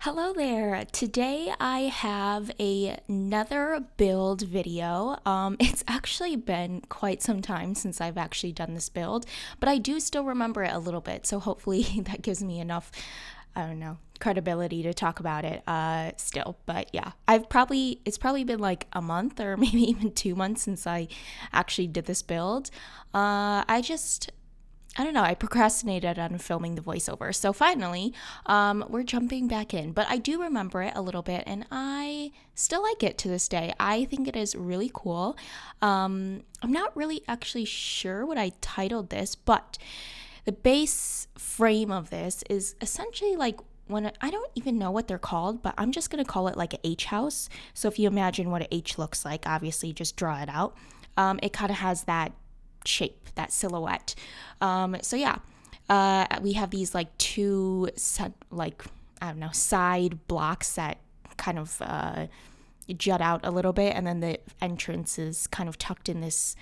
Hello there. Today I have another build video. It's actually been quite some time since I've actually done this build, but I do still remember it a little bit. So hopefully that gives me enough, I don't know, credibility to talk about it still. But yeah, it's probably been like a month or maybe even 2 months since I actually did this build. I don't know, I procrastinated on filming the voiceover. So finally, we're jumping back in. But I do remember it a little bit and I still like it to this day. I think it is really cool. I'm not really actually sure what I titled this, but the base frame of this is essentially like I don't even know what they're called, but I'm just going to call it like an H house. So if you imagine what an H looks like, obviously just draw it out. It kind of has that shape, that silhouette. So yeah, we have these like two I don't know, side blocks that kind of jut out a little bit, and then the entrance is kind of tucked in this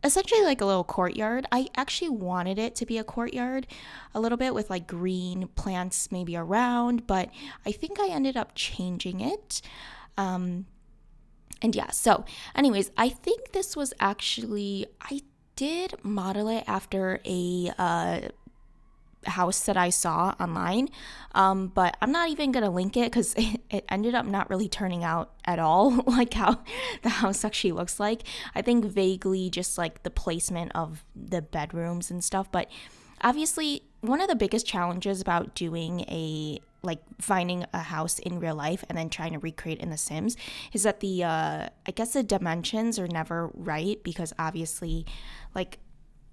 essentially like a little courtyard. I actually wanted it to be a courtyard a little bit with like green plants maybe around, but I think I ended up changing it. And yeah, so anyways, I think this was actually, I did model it after a house that I saw online, but I'm not even gonna link it because it ended up not really turning out at all like how the house actually looks like. I think vaguely just like the placement of the bedrooms and stuff, but obviously one of the biggest challenges about doing finding a house in real life and then trying to recreate in The Sims is that I guess the dimensions are never right, because obviously like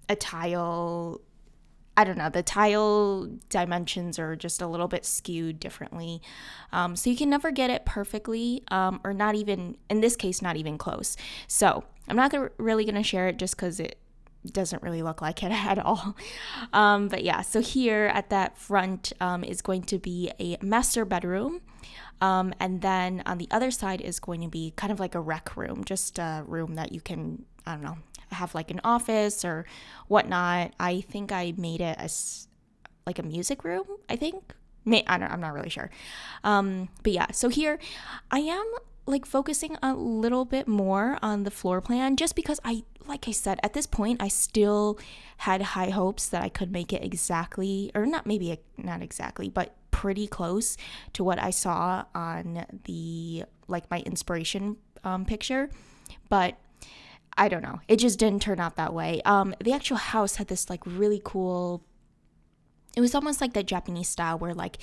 a tile, I don't know, the tile dimensions are just a little bit skewed differently. So you can never get it perfectly, or not even, in this case, not even close. So I'm not really going to share it just because it doesn't really look like it at all. But yeah, so here at that front is going to be a master bedroom. And then on the other side is going to be kind of like a rec room, just a room that you can, I don't know, have like an office or whatnot. I think I made it as like a music room, I think. I'm not really sure. But yeah, so here I am like focusing a little bit more on the floor plan, just because like I said, at this point, I still had high hopes that I could make it exactly, or not exactly, but pretty close to what I saw on my inspiration picture. But I don't know. It just didn't turn out that way. The actual house had this like really cool, it was almost like that Japanese style where like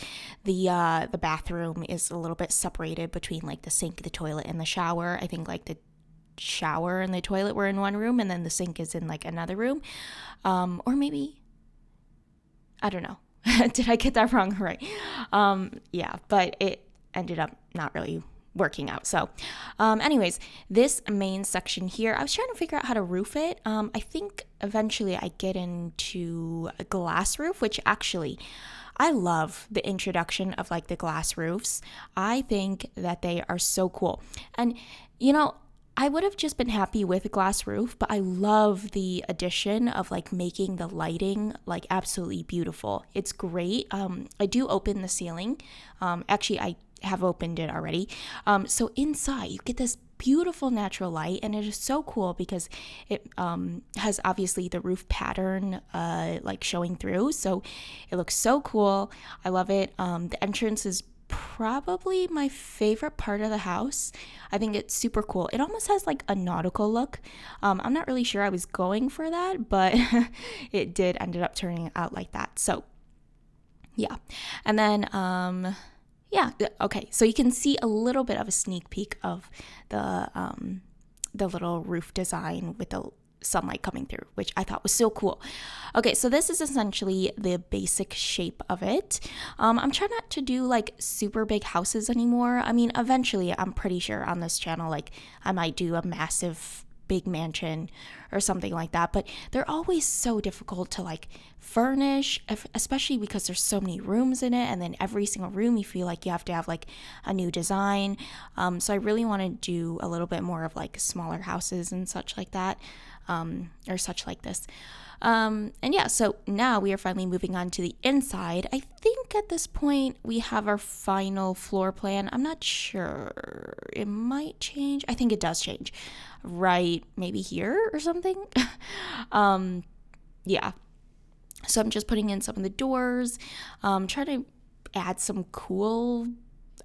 the bathroom is a little bit separated between like the sink, the toilet, and the shower. I think like the shower and the toilet were in one room, and then the sink is in like another room. Or maybe, I don't know. Did I get that wrong? Right. Yeah, but it ended up not really working out. So anyways, this main section here, I was trying to figure out how to roof it. I think eventually I get into a glass roof, which actually I love the introduction of like the glass roofs. I think that they are so cool. And I would have just been happy with a glass roof, but I love the addition of like making the lighting like absolutely beautiful. It's great. I do open the ceiling. Actually, I have opened it already. So inside you get this beautiful natural light, and it is so cool because it has obviously the roof pattern like showing through. So it looks so cool. I love it. The entrance is probably my favorite part of the house. I think it's super cool. It almost has like a nautical look. I'm not really sure I was going for that, but it did ended up turning out like that. So yeah. And then yeah, okay. So you can see a little bit of a sneak peek of the little roof design with the sunlight coming through, which I thought was so cool. Okay, so this is essentially the basic shape of it. I'm trying not to do like super big houses anymore. I mean, eventually I'm pretty sure on this channel, like I might do a massive big mansion or something like that, but they're always so difficult to like furnish, especially because there's so many rooms in it, and then every single room you feel like you have to have like a new design. So I really want to do a little bit more of like smaller houses and such like that. or such like this. And yeah, so now we are finally moving on to the inside. I think at this point we have our final floor plan. I'm not sure. It might change. I think it does change. Right, maybe here or something. Yeah. So I'm just putting in some of the doors, trying to add some cool,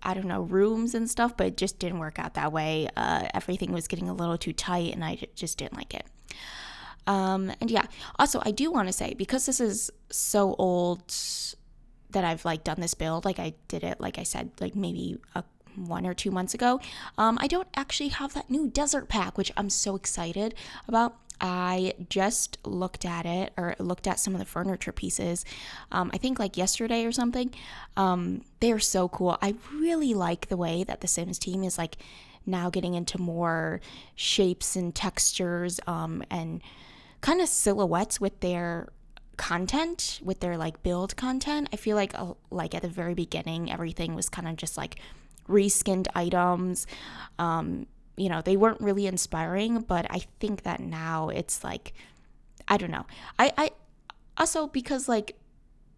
I don't know, rooms and stuff, but it just didn't work out that way. Everything was getting a little too tight and I just didn't like it. And yeah, also I do want to say, because this is so old that I've like done this build, like I did it, like I said, like maybe 1 or 2 months ago, I don't actually have that new desert pack, which I'm so excited about. I just looked at it, or looked at some of the furniture pieces, I think like yesterday or something. They're so cool. I really like the way that the Sims team is like now getting into more shapes and textures, and kind of silhouettes with their content, with their like build content. I feel like at the very beginning, everything was kind of just like reskinned items. They weren't really inspiring, but I think that now it's like, I don't know. I also, because like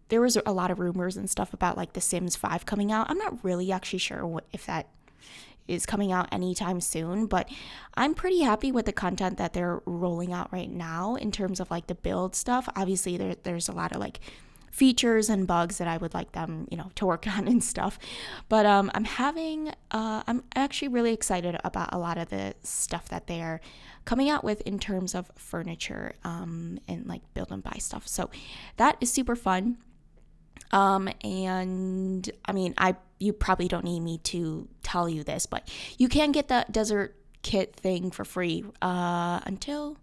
there was a lot of rumors and stuff about like The Sims 5 coming out. I'm not really actually sure if that is coming out anytime soon, but I'm pretty happy with the content that they're rolling out right now in terms of like the build stuff. Obviously there's a lot of like features and bugs that I would like them, to work on and stuff. But I'm actually really excited about a lot of the stuff that they're coming out with in terms of furniture, and like build and buy stuff. So that is super fun. And I mean, you probably don't need me to tell you this, but you can get that desert kit thing for free, until,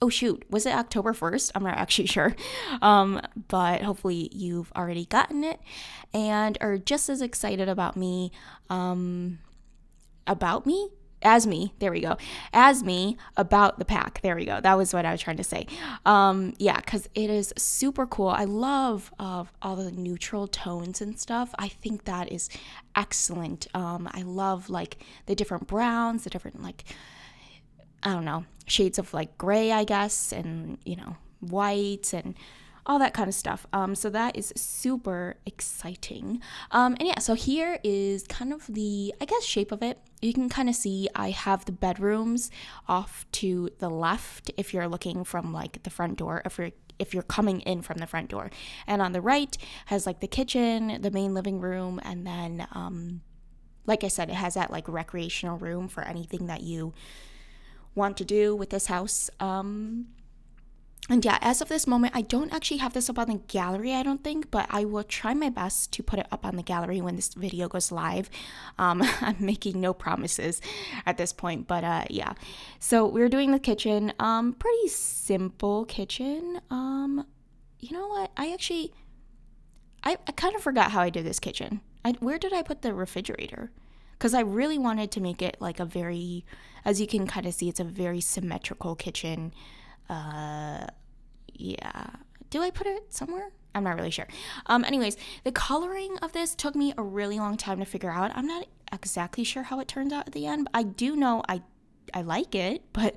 oh shoot, was it October 1st? I'm not actually sure. But hopefully you've already gotten it and are just as excited about me, as me, there we go, as me about the pack. There we go. That was what I was trying to say. Yeah, because it is super cool. I love all the neutral tones and stuff. I think that is excellent. I love like the different browns, the different like, I don't know, shades of like gray, I guess, and white and all that kind of stuff. So that is super exciting. And yeah, so here is kind of the, I guess, shape of it. You can kind of see I have the bedrooms off to the left if you're looking from like the front door, if you're coming in from the front door. And on the right has like the kitchen, the main living room, and then like I said, it has that like recreational room for anything that you want to do with this house. And yeah, as of this moment, I don't actually have this up on the gallery, I don't think, but I will try my best to put it up on the gallery when this video goes live. I'm making no promises at this point, but yeah. So we're doing the kitchen, pretty simple kitchen. You know what? I kind of forgot how I did this kitchen. Where did I put the refrigerator? Because I really wanted to make it like a very, as you can kind of see, it's a very symmetrical kitchen. Yeah. Do I put it somewhere? I'm not really sure. Anyways, the coloring of this took me a really long time to figure out. I'm not exactly sure how it turns out at the end, but I do know I like it, but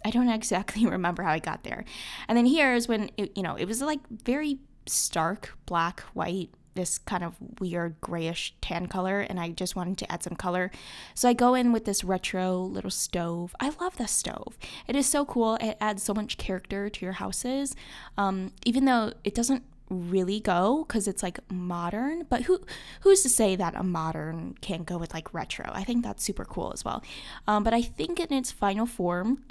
I don't exactly remember how I got there. And then here is when it was like very stark black, white, this kind of weird grayish tan color, and I just wanted to add some color. So I go in with this retro little stove. I love this stove. It is so cool. It adds so much character to your houses, even though it doesn't really go because it's like modern, but who's to say that a modern can't go with like retro? I think that's super cool as well. But I think in its final form,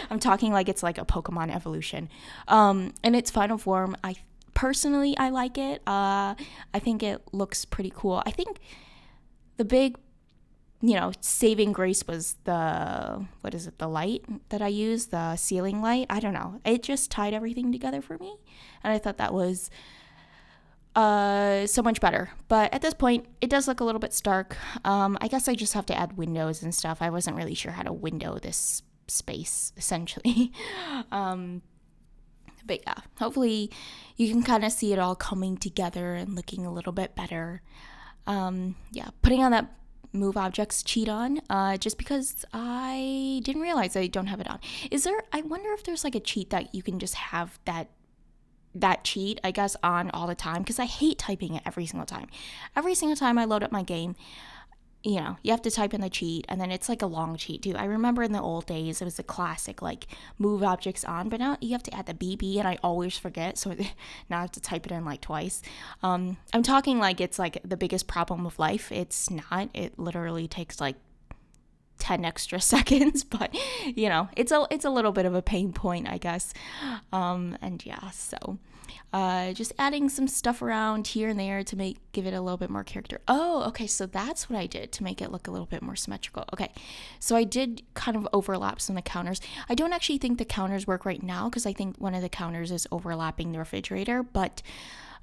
I'm talking like it's like a Pokemon evolution. In its final form, personally, I like it. I think it looks pretty cool. I think the big, saving grace was the light that I used, the ceiling light. I don't know. It just tied everything together for me. And I thought that was so much better. But at this point, it does look a little bit stark. I guess I just have to add windows and stuff. I wasn't really sure how to window this space, essentially. But yeah, hopefully you can kind of see it all coming together and looking a little bit better. Yeah, putting on that move objects cheat on, just because I didn't realize I don't have it on. I wonder if there's like a cheat that you can just have that cheat, I guess, on all the time, because I hate typing it every single time. Every single time I load up my game, you have to type in the cheat, and then it's like a long cheat too. I remember in the old days, it was a classic, like, move objects on, but now you have to add the BB, and I always forget, so now I have to type it in like twice. I'm talking like it's like the biggest problem of life. It's not. It literally takes like 10 extra seconds, but it's a little bit of a pain point, I guess. And yeah, so just adding some stuff around here and there to give it a little bit more character. Oh, okay, so that's what I did to make it look a little bit more symmetrical. Okay, so I did kind of overlap some of the counters. I don't actually think the counters work right now, because I think one of the counters is overlapping the refrigerator, but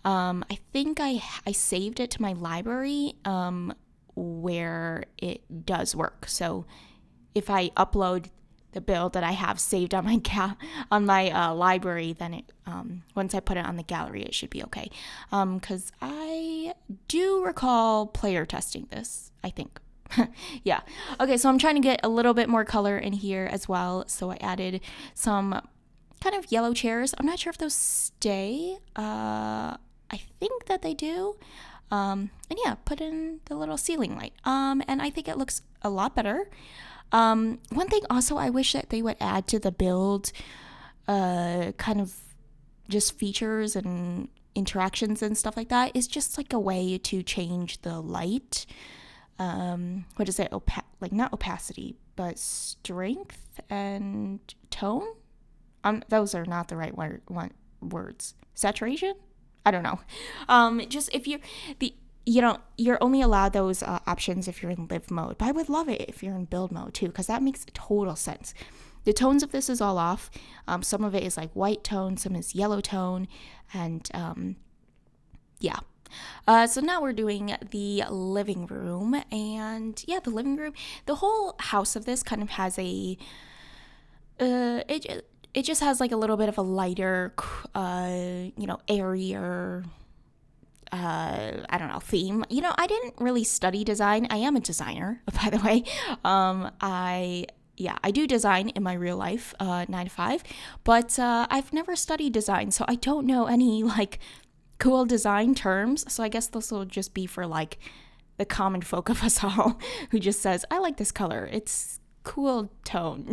I think I saved it to my library where it does work. So if I upload the build that I have saved on my library, then it once I put it on the gallery, it should be okay. Because I do recall player testing this, I think. Yeah. Okay, so I'm trying to get a little bit more color in here as well. So I added some kind of yellow chairs. I'm not sure if those stay. I think that they do. And yeah, put in the little ceiling light. And I think it looks a lot better. One thing also I wish that they would add to the build, kind of just features and interactions and stuff like that, is just like a way to change the light. What is it? Not opacity, but strength and tone. Those are not the right words. Saturation? I don't know. Just if you're only allowed those options if you're in live mode, but I would love it if you're in build mode too, because that makes total sense. The tones of this is all off. Some of it is like white tone, some is yellow tone, and yeah. So now we're doing the living room, and yeah, the living room, the whole house of this kind of has it just has like a little bit of a lighter, airier, I don't know, theme. I didn't really study design. I am a designer, by the way. I do design in my real life, 9 to 5, but I've never studied design, so I don't know any like cool design terms. So I guess this will just be for like the common folk of us all who just says, I like this color. It's cool tone.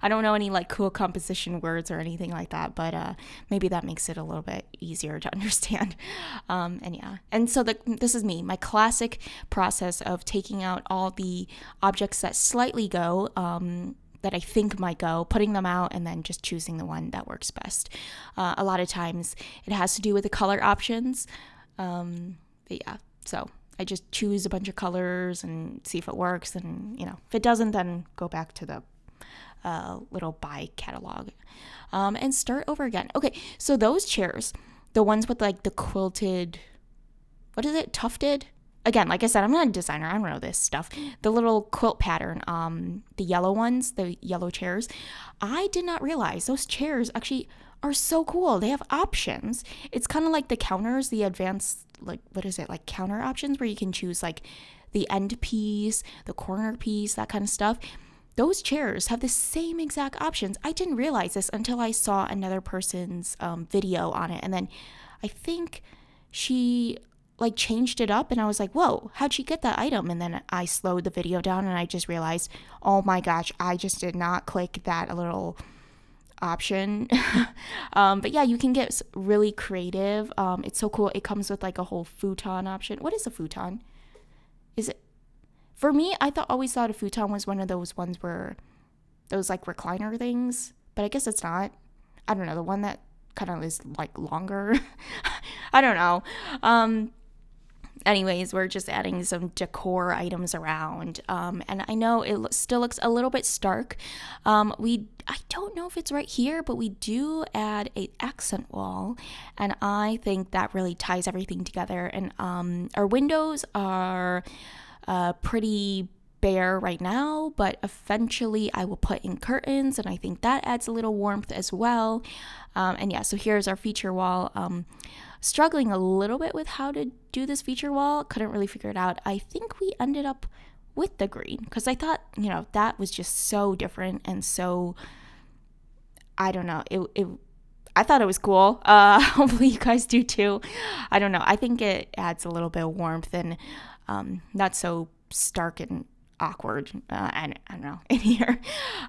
I don't know any like cool composition words or anything like that, but maybe that makes it a little bit easier to understand. And so this is my classic process of taking out all the objects that slightly go, that I think might go, putting them out, and then just choosing the one that works best. A lot of times it has to do with the color options. But yeah, so I just choose a bunch of colors and see if it works. And, if it doesn't, then go back to the little buy catalog and start over again. Okay, so those chairs, the ones with like the quilted, what is it, tufted? Again, like I said, I'm not a designer. I don't know this stuff. The little quilt pattern, the yellow ones, the yellow chairs. I did not realize those chairs actually are so cool. They have options. It's kind of like the counters, the advanced, like, what is it, like counter options where you can choose like the end piece, the corner piece, that kind of stuff. Those chairs have the same exact options. I didn't realize this until I saw another person's video on it. And then I think she like changed it up, and I was like, whoa, how'd she get that item? And then I slowed the video down and I just realized, oh my gosh, I just did not click that little option. But yeah, you can get really creative. It's so cool. It comes with like a whole futon option. What is a futon? Is it, for me, I always thought a futon was one of those ones where those like recliner things, but I guess it's not. I don't know, the one that kind of is like longer. I don't know. Anyways, we're just adding some decor items around, and I know it still looks a little bit stark. I don't know if it's right here, but we do add a accent wall, and I think that really ties everything together. And our windows are pretty bare right now, but eventually I will put in curtains, and I think that adds a little warmth as well. And yeah, so here's our feature wall. struggling a little bit with how to do this feature wall. Couldn't really figure it out. I think we ended up with the green because I thought, that was just so different and so, I don't know, I thought it was cool. Hopefully you guys do too. I don't know. I think it adds a little bit of warmth and not so stark and awkward. I don't know, in here.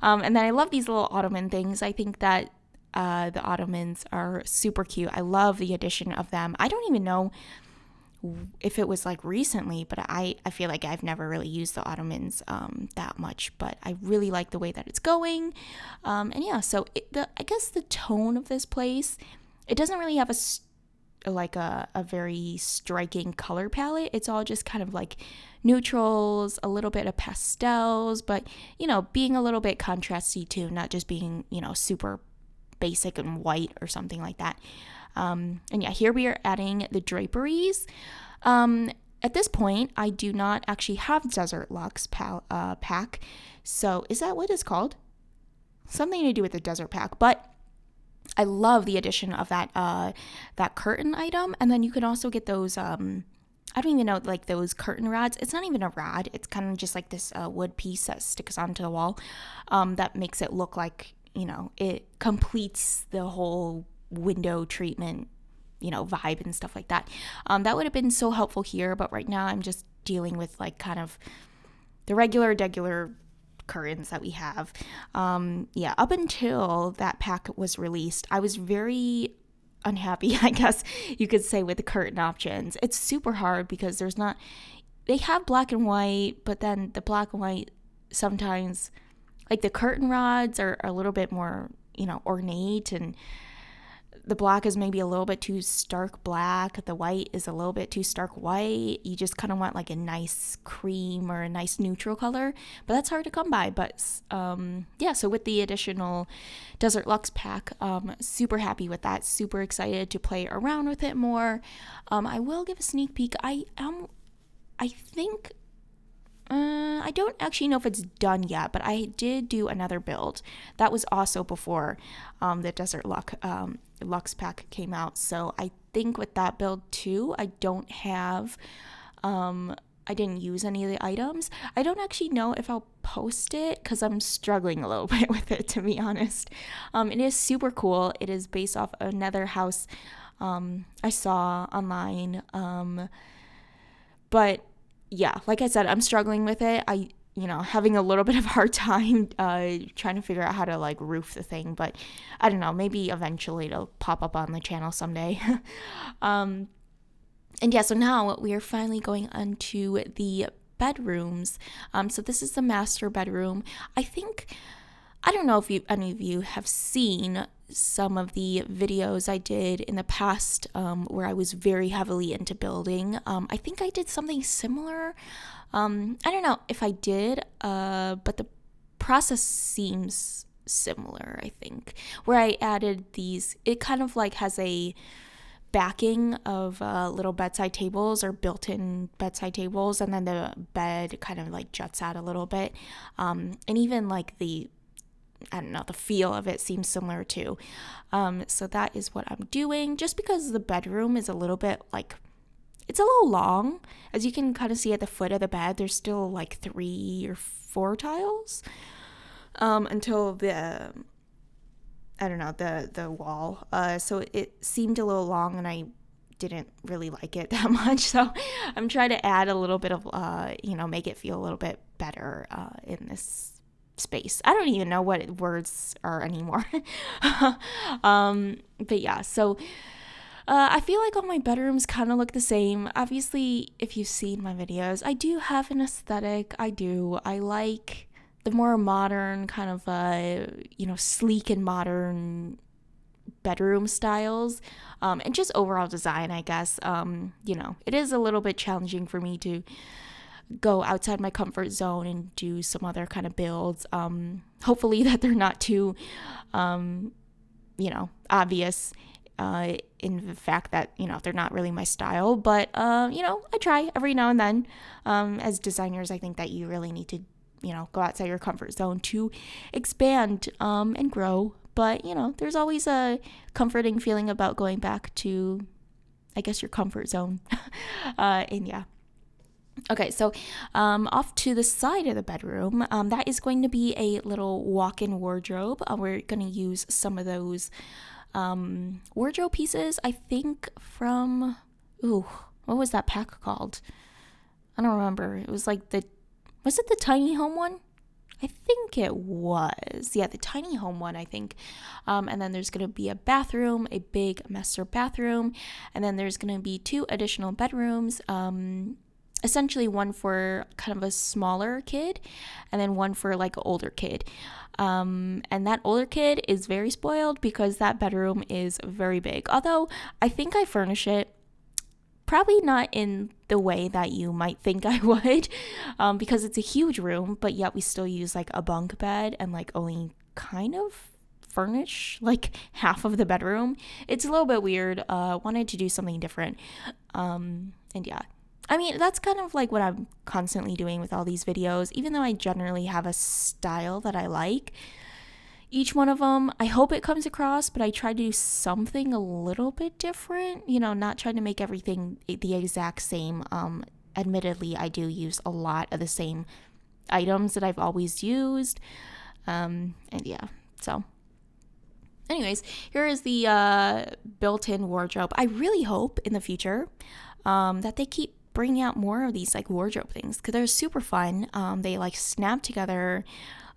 And then I love these little ottoman things. I think that the ottomans are super cute. I love the addition of them. I don't even know if it was like recently, but I feel like I've never really used the ottomans that much, but I really like the way that it's going. And yeah, so I guess the tone of this place, it doesn't really have a very striking color palette. It's all just kind of like neutrals, a little bit of pastels, but being a little bit contrasty too, not just being, super basic and white or something like that. And yeah, here we are adding the draperies. At this point, I do not actually have Desert Luxe pack. So is that what it's called? Something to do with the desert pack. But I love the addition of that curtain item. And then you can also get those, I don't even know, like those curtain rods. It's not even a rod. It's kind of just like this wood piece that sticks onto the wall that makes it look like, it completes the whole window treatment, vibe and stuff like that. That would have been so helpful here, but right now I'm just dealing with like kind of the regular curtains that we have. Up until that pack was released, I was very unhappy, I guess you could say, with the curtain options. It's super hard because they have black and white, but then the black and white sometimes, like the curtain rods are a little bit more, ornate, and the black is maybe a little bit too stark black. The white is a little bit too stark white. You just kind of want like a nice cream or a nice neutral color, but that's hard to come by. But so with the additional Desert Luxe pack, super happy with that. Super excited to play around with it more. I will give a sneak peek. I think I don't actually know if it's done yet, but I did do another build that was also before the Desert Luxe pack came out. So I think with that build too, I didn't use any of the items. I don't actually know if I'll post it because I'm struggling a little bit with it, to be honest. It is super cool. It is based off another house I saw online. But yeah, like I said, I'm struggling with it. Having a little bit of a hard time trying to figure out how to like roof the thing, but I don't know, maybe eventually it'll pop up on the channel someday. And yeah, so now we are finally going onto the bedrooms. So this is the master bedroom. I don't know if any of you have seen some of the videos I did in the past where I was very heavily into building. I think I did something similar. I don't know if I did, but the process seems similar, I think, where I added these. It kind of like has a backing of little bedside tables or built-in bedside tables, and then the bed kind of like juts out a little bit. And even like the feel of it seems similar too. So that is what I'm doing, just because the bedroom is a little bit like, it's a little long. As you can kind of see at the foot of the bed, there's still like 3 or 4 tiles until the wall. So it seemed a little long and I didn't really like it that much. So I'm trying to add a little bit of, make it feel a little bit better in this space. I don't even know what words are anymore. But yeah, so I feel like all my bedrooms kind of look the same. Obviously, if you've seen my videos, I do have an aesthetic. I like the more modern kind of sleek and modern bedroom styles, and just overall design, I guess. It is a little bit challenging for me to go outside my comfort zone and do some other kind of builds. Hopefully that they're not too, obvious in the fact that, they're not really my style. But, I try every now and then. As designers, I think that you really need to, go outside your comfort zone to expand and grow. But, there's always a comforting feeling about going back to I guess your comfort zone. And yeah. Okay, so off to the side of the bedroom, that is going to be a little walk-in wardrobe. We're going to use some of those wardrobe pieces, I think, from, what was that pack called? I don't remember. It was like was it the tiny home one? I think it was. Yeah, the tiny home one, I think. And then there's going to be a bathroom, a big master bathroom. And then there's going to be 2 additional bedrooms. Essentially one for kind of a smaller kid and then one for like an older kid. And that older kid is very spoiled because that bedroom is very big. Although I think I furnish it probably not in the way that you might think I would, because it's a huge room, but yet we still use like a bunk bed and like only kind of furnish like half of the bedroom. It's a little bit weird. Wanted to do something different. And yeah. I mean, that's kind of like what I'm constantly doing with all these videos, even though I generally have a style that I like. Each one of them, I hope it comes across, but I try to do something a little bit different, not trying to make everything the exact same. Admittedly, I do use a lot of the same items that I've always used. And yeah, so anyways, here is the built-in wardrobe. I really hope in the future that they keep bringing out more of these like wardrobe things because they're super fun. They like snap together.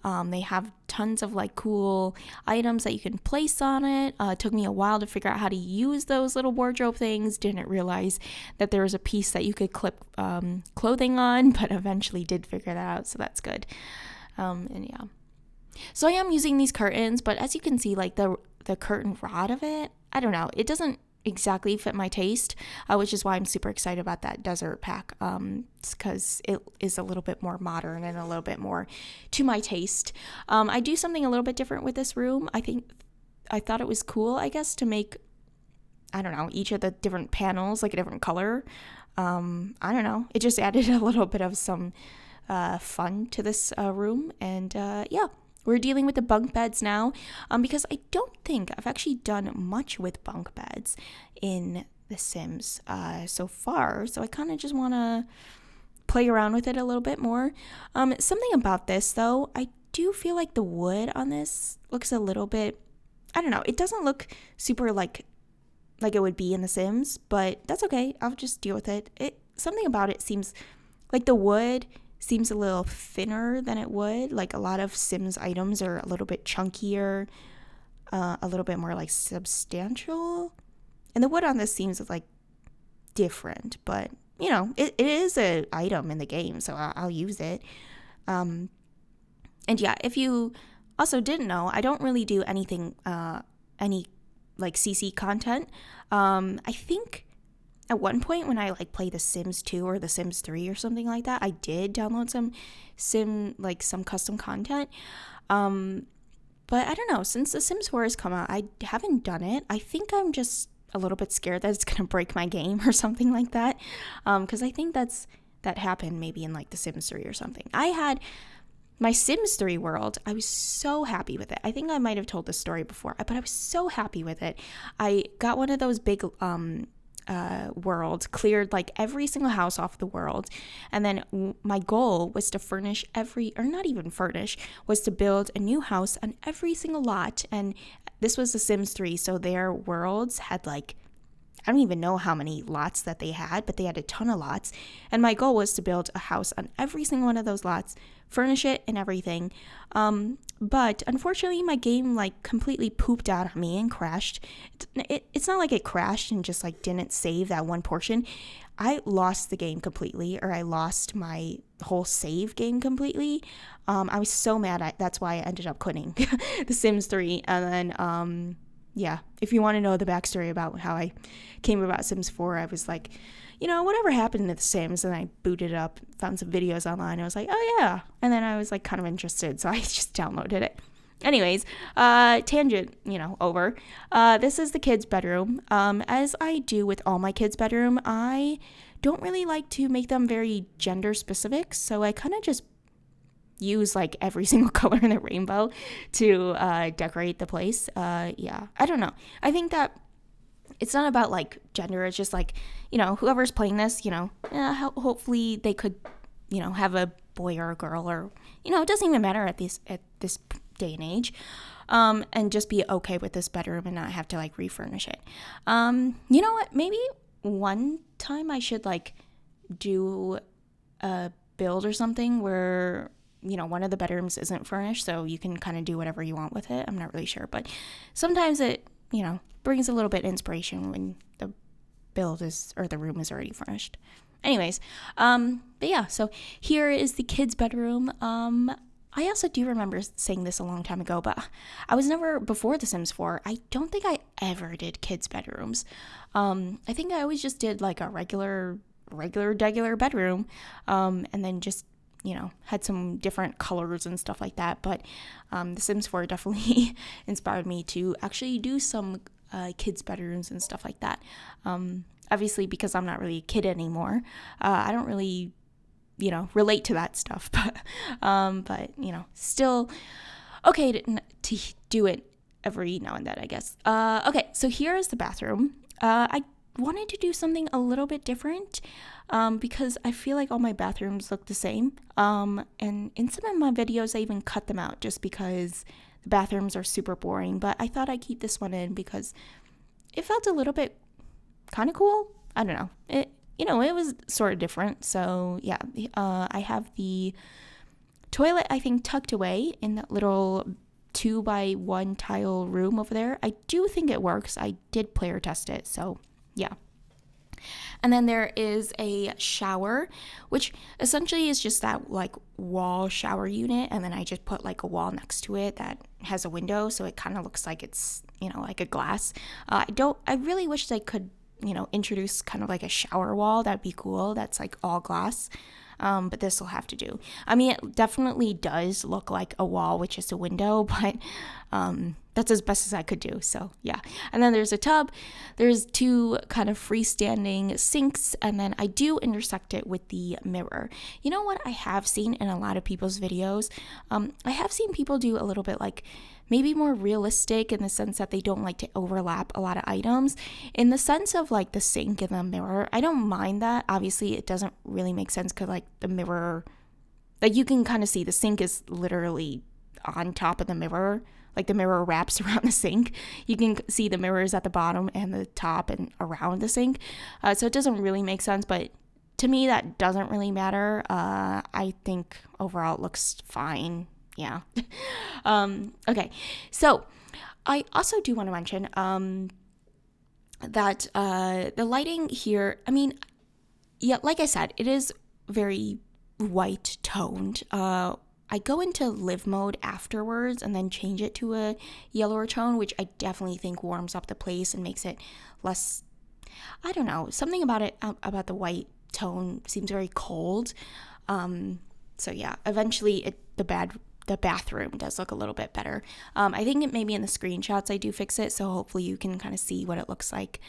They have tons of like cool items that you can place on it. It took me a while to figure out how to use those little wardrobe things. Didn't realize that there was a piece that you could clip clothing on, but eventually did figure that out, so that's good. And yeah. So I am using these curtains, but as you can see, like the curtain rod of it, I don't know. It doesn't exactly fit my taste, which is why I'm super excited about that desert pack, because it is a little bit more modern and a little bit more to my taste. I do something a little bit different with this room. I thought it was cool, I guess, to make, I don't know, each of the different panels like a different color. I don't know. It just added a little bit of some fun to this room, and yeah. We're dealing with the bunk beds now, because I don't think I've actually done much with bunk beds in The Sims so far. So I kind of just want to play around with it a little bit more. Something about this, though, I do feel like the wood on this looks a little bit, I don't know. It doesn't look super like it would be in The Sims, but that's okay. I'll just deal with it. Something about it seems like the wood seems a little thinner than it would. Like a lot of Sims items are a little bit chunkier, a little bit more like substantial. And the wood on this seems like different, but it is an item in the game, so I'll use it. And yeah, if you also didn't know, I don't really do anything, any like CC content. I think at one point when I like play The Sims 2 or The Sims 3 or something like that, I did download some custom content. But I don't know, since The Sims 4 has come out, I haven't done it. I think I'm just a little bit scared that it's gonna break my game or something like that. Because I think that happened maybe in like The Sims 3 or something. I had my Sims 3 world. I was so happy with it. I think I might have told this story before, but I was so happy with it. I got one of those big world, cleared like every single house off the world, and then my goal was to was to build a new house on every single lot. And this was The Sims 3, so their worlds had like, I don't even know how many lots that they had, but they had a ton of lots. And my goal was to build a house on every single one of those lots, furnish it and everything. But unfortunately, my game like completely pooped out on me and crashed. It's not like it crashed and just like didn't save that one portion. I lost the game completely, or I lost my whole save game completely. I was so mad. That's why I ended up quitting The Sims 3. And then, yeah, if you want to know the backstory about how I came about Sims 4, I was like, whatever happened to The Sims? And I booted it up, found some videos online. I was like, oh yeah. And then I was like kind of interested, so I just downloaded it. Anyways, tangent, over. This is the kids' bedroom. As I do with all my kids' bedroom, I don't really like to make them very gender specific, so I kind of just use like every single color in the rainbow to decorate the place. Yeah, I don't know. I think that it's not about like gender. It's just like, whoever's playing this, hopefully they could, have a boy or a girl, or, it doesn't even matter at this day and age. And just be okay with this bedroom and not have to like refurnish it. You know what? Maybe one time I should like do a build or something where, one of the bedrooms isn't furnished, so you can kind of do whatever you want with it. I'm not really sure, but sometimes it, brings a little bit of inspiration when the room is already furnished. Anyways, but yeah, so here is the kids' bedroom. I also do remember saying this a long time ago, but I was never, before The Sims 4, I don't think I ever did kids' bedrooms. I think I always just did like a regular bedroom, and then just, had some different colors and stuff like that. But The Sims 4 definitely inspired me to actually do some kids' bedrooms and stuff like that. Obviously, because I'm not really a kid anymore, I don't really relate to that stuff, but still okay to do it every now and then, I guess. Okay, so here is the bathroom. I wanted to do something a little bit different, because I feel like all my bathrooms look the same. And in some of my videos, I even cut them out just because the bathrooms are super boring, but I thought I'd keep this one in because it felt a little bit kind of cool. I don't know. It was sort of different. So yeah, I have the toilet, I think, tucked away in that little 2x1 tile room over there. I do think it works. I did player test it. So yeah. And then there is a shower, which essentially is just that like wall shower unit. And then I just put like a wall next to it that has a window. So it kind of looks like it's, like a glass. I really wish they could, introduce kind of like a shower wall. That'd be cool. That's like all glass. But this will have to do. I mean, it definitely does look like a wall with just a window, but that's as best as I could do. So yeah. And then there's a tub. There's 2 kind of freestanding sinks, and then I do intersect it with the mirror. You know what I have seen in a lot of people's videos? I have seen people do a little bit like maybe more realistic in the sense that they don't like to overlap a lot of items. In the sense of like the sink and the mirror, I don't mind that. Obviously, it doesn't really make sense because like the mirror, like you can kind of see the sink is literally on top of the mirror. Like the mirror wraps around the sink. You can see the mirrors at the bottom and the top and around the sink. So it doesn't really make sense, but to me, that doesn't really matter. I think overall it looks fine. Yeah. Okay. So I also do want to mention that the lighting here, I mean, yeah, like I said, it is very white toned. I go into live mode afterwards and then change it to a yellower tone, which I definitely think warms up the place and makes it less, I don't know, something about it, about the white tone seems very cold. So yeah, eventually the bathroom does look a little bit better. I think it maybe in the screenshots I do fix it, so hopefully you can kind of see what it looks like.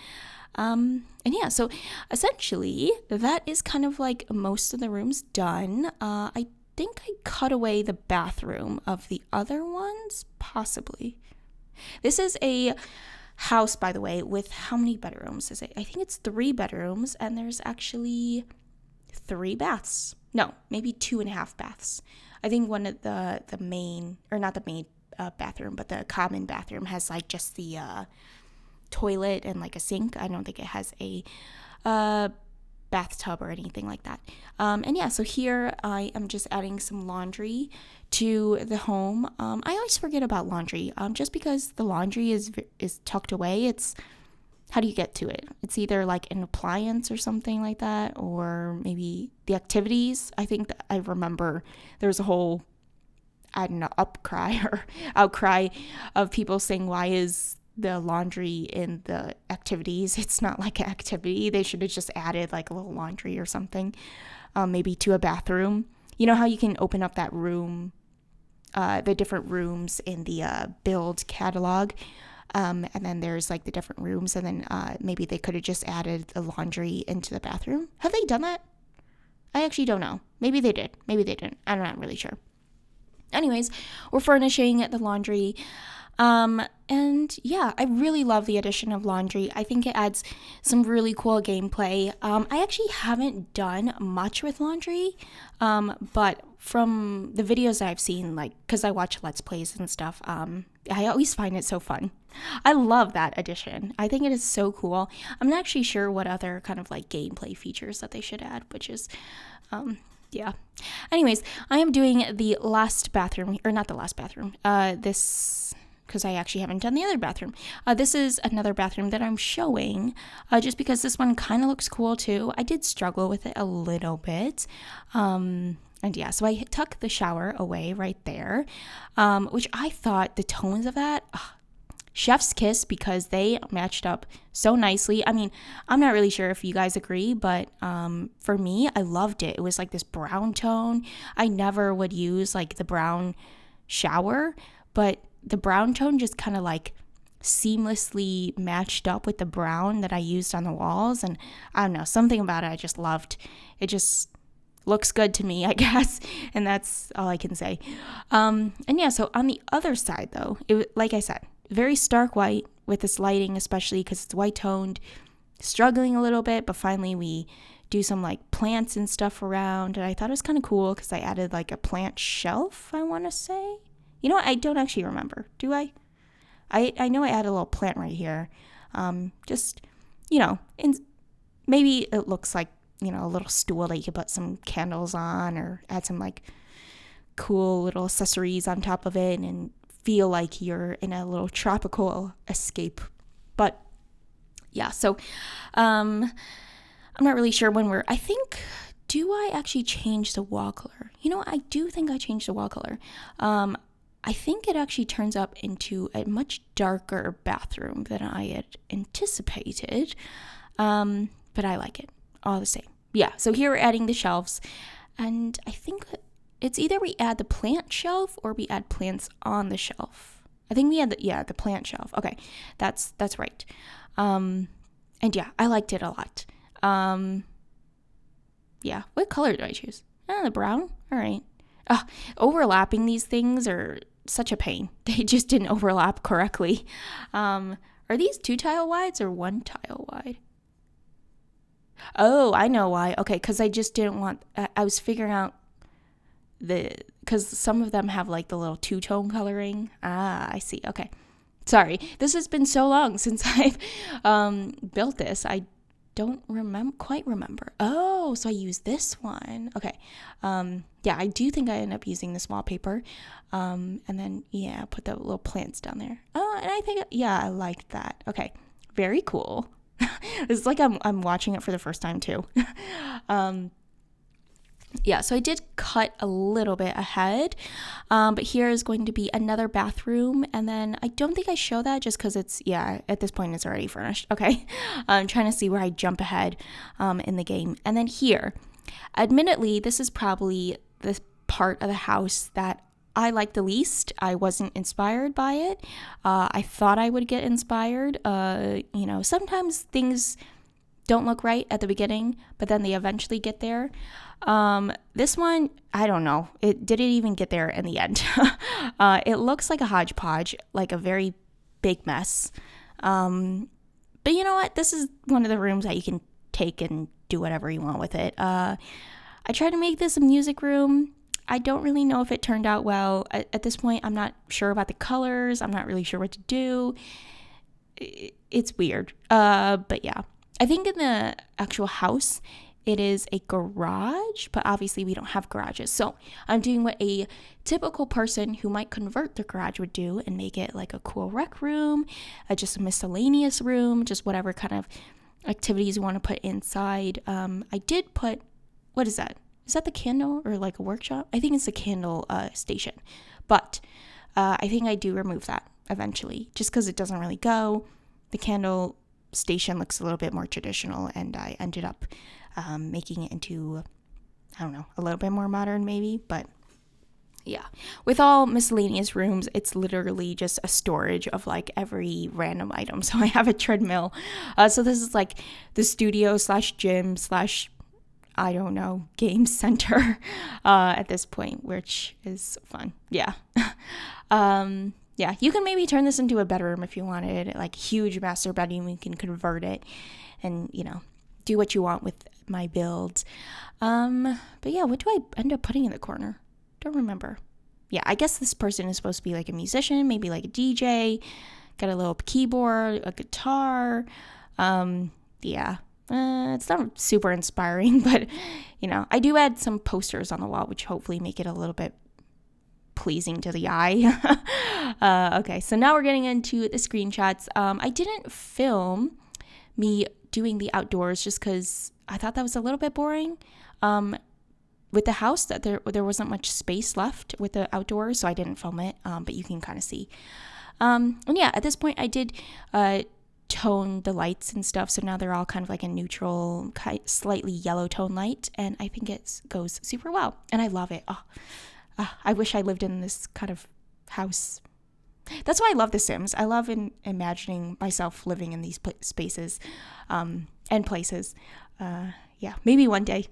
And yeah, so essentially that is kind of like most of the rooms done. I think I cut away the bathroom of the other ones, possibly. This is a house, by the way, with how many bedrooms is it? I think it's 3 bedrooms, and there's actually 3 baths. No, maybe 2.5 baths. I think one of the main, or not the main bathroom, but the common bathroom has like just the toilet and like a sink. I don't think it has a bathtub or anything like that. And yeah, so here I am just adding some laundry to the home. I always forget about laundry, just because the laundry is tucked away. It's, how do you get to it? It's either like an appliance or something like that, or maybe the activities. I think that I remember there was a whole, I don't know, outcry of people saying, why is the laundry in the activities? It's not like an activity. They should have just added like a little laundry or something, maybe to a bathroom. You know how you can open up that room, the different rooms in the build catalog, and then there's like the different rooms, and then maybe they could have just added the laundry into the bathroom. Have they done that? I actually don't know. Maybe they did. Maybe they didn't. I'm not really sure. Anyways, we're furnishing the laundry. And yeah, I really love the addition of laundry. I think it adds some really cool gameplay. I actually haven't done much with laundry, but from the videos I've seen, like, because I watch Let's Plays and stuff, I always find it so fun. I love that addition. I think it is so cool. I'm not actually sure what other kind of like gameplay features that they should add, which is, yeah. Anyways, I am doing the last bathroom, or not the last bathroom, because I actually haven't done the other bathroom. This is another bathroom that I'm showing, just because this one kind of looks cool too. I did struggle with it a little bit. And yeah, so I tucked the shower away right there, which I thought the tones of that, chef's kiss, because they matched up so nicely. I mean, I'm not really sure if you guys agree, but for me, I loved it. It was like this brown tone. I never would use like the brown shower, but the brown tone just kind of like seamlessly matched up with the brown that I used on the walls. And I don't know, something about it I just loved. It just looks good to me, I guess, and that's all I can say. And yeah, so on the other side though, like I said, very stark white with this lighting, especially because it's white toned, struggling a little bit, but finally we do some like plants and stuff around, and I thought it was kind of cool because I added like a plant shelf, I want to say. You know what? I don't actually remember. Do I? I know I added a little plant right here. Just, and maybe it looks like, a little stool that you could put some candles on or add some like cool little accessories on top of it and feel like you're in a little tropical escape. But yeah, so I'm not really sure when do I actually change the wall color? I do think I changed the wall color. I think it actually turns up into a much darker bathroom than I had anticipated. But I like it all the same. Yeah, so here we're adding the shelves, and I think it's either we add the plant shelf or we add plants on the shelf. I think we had the plant shelf. Okay, that's right. And yeah, I liked it a lot. Yeah, what color do I choose? The brown. All right. Overlapping these things are such a pain. They just didn't overlap correctly. Are these 2 tile wides or 1 tile wide? Oh, I know why. Okay, because I just didn't want, I was figuring out because some of them have like the little 2-tone coloring. I see. Okay. Sorry. This has been so long since I've built this. I don't quite remember. Oh, so I used this one. Okay. Yeah, I do think I ended up using this wallpaper. And then, yeah, put the little plants down there. Oh, and I think, yeah, I liked that. Okay. Very cool. It's like I'm watching it for the first time too. Yeah, so I did cut a little bit ahead, but here is going to be another bathroom, and then I don't think I show that just because at this point it's already furnished. Okay, I'm trying to see where I jump ahead in the game. And then here, admittedly, this is probably the part of the house that I like the least. I wasn't inspired by it. I thought I would get inspired. Sometimes things don't look right at the beginning, but then they eventually get there. This one, I don't know. It didn't even get there in the end. It looks like a hodgepodge, like a very big mess. But you know what? This is one of the rooms that you can take and do whatever you want with it. I tried to make this a music room. I don't really know if it turned out well. At this point, I'm not sure about the colors. I'm not really sure what to do. It's weird. But yeah. I think in the actual house, it is a garage, but obviously we don't have garages. So I'm doing what a typical person who might convert their garage would do and make it like a cool rec room, just a miscellaneous room, just whatever kind of activities you want to put inside. I did put, what is that? Is that the candle or like a workshop? I think it's the candle station. But I think I do remove that eventually just because it doesn't really go. The candle station looks a little bit more traditional, and I ended up making it into, I don't know, a little bit more modern maybe. But yeah, with all miscellaneous rooms, it's literally just a storage of like every random item. So I have a treadmill. So this is like the studio / gym / I don't know, game center at this point, which is fun. Yeah. yeah, you can maybe turn this into a bedroom if you wanted, like huge master bedroom. You can convert it and, do what you want with my build. But yeah, what do I end up putting in the corner? Don't remember. Yeah, I guess this person is supposed to be like a musician, maybe like a DJ, got a little keyboard, a guitar. Yeah, it's not super inspiring, but I do add some posters on the wall, which hopefully make it a little bit pleasing to the eye. Okay, so now we're getting into the screenshots. I didn't film me doing the outdoors just because I thought that was a little bit boring. With the house, that there wasn't much space left with the outdoors, so I didn't film it, but you can kind of see. And yeah, at this point I did tone the lights and stuff, so now they're all kind of like a neutral, slightly yellow tone light, and I think it goes super well, and I love it. I wish I lived in this kind of house. That's why I love The Sims. I love imagining myself living in these spaces and places. Yeah, maybe one day.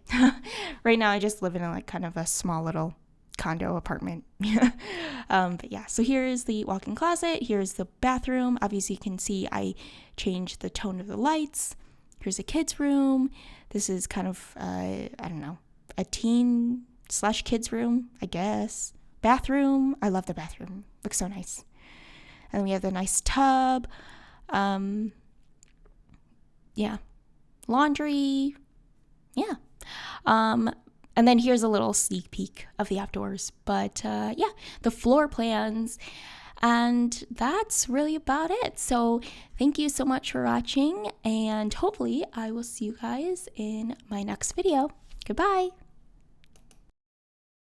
Right now I just live in like kind of a small little condo apartment. But yeah, so here's the walk-in closet. Here's the bathroom. Obviously you can see I changed the tone of the lights. Here's a kid's room. This is kind of, I don't know, a teen/kids room, I guess. Bathroom. I love the bathroom. Looks so nice. And then we have the nice tub. Yeah. Laundry. Yeah. And then here's a little sneak peek of the outdoors. But yeah, the floor plans. And that's really about it. So thank you so much for watching. And hopefully I will see you guys in my next video. Goodbye.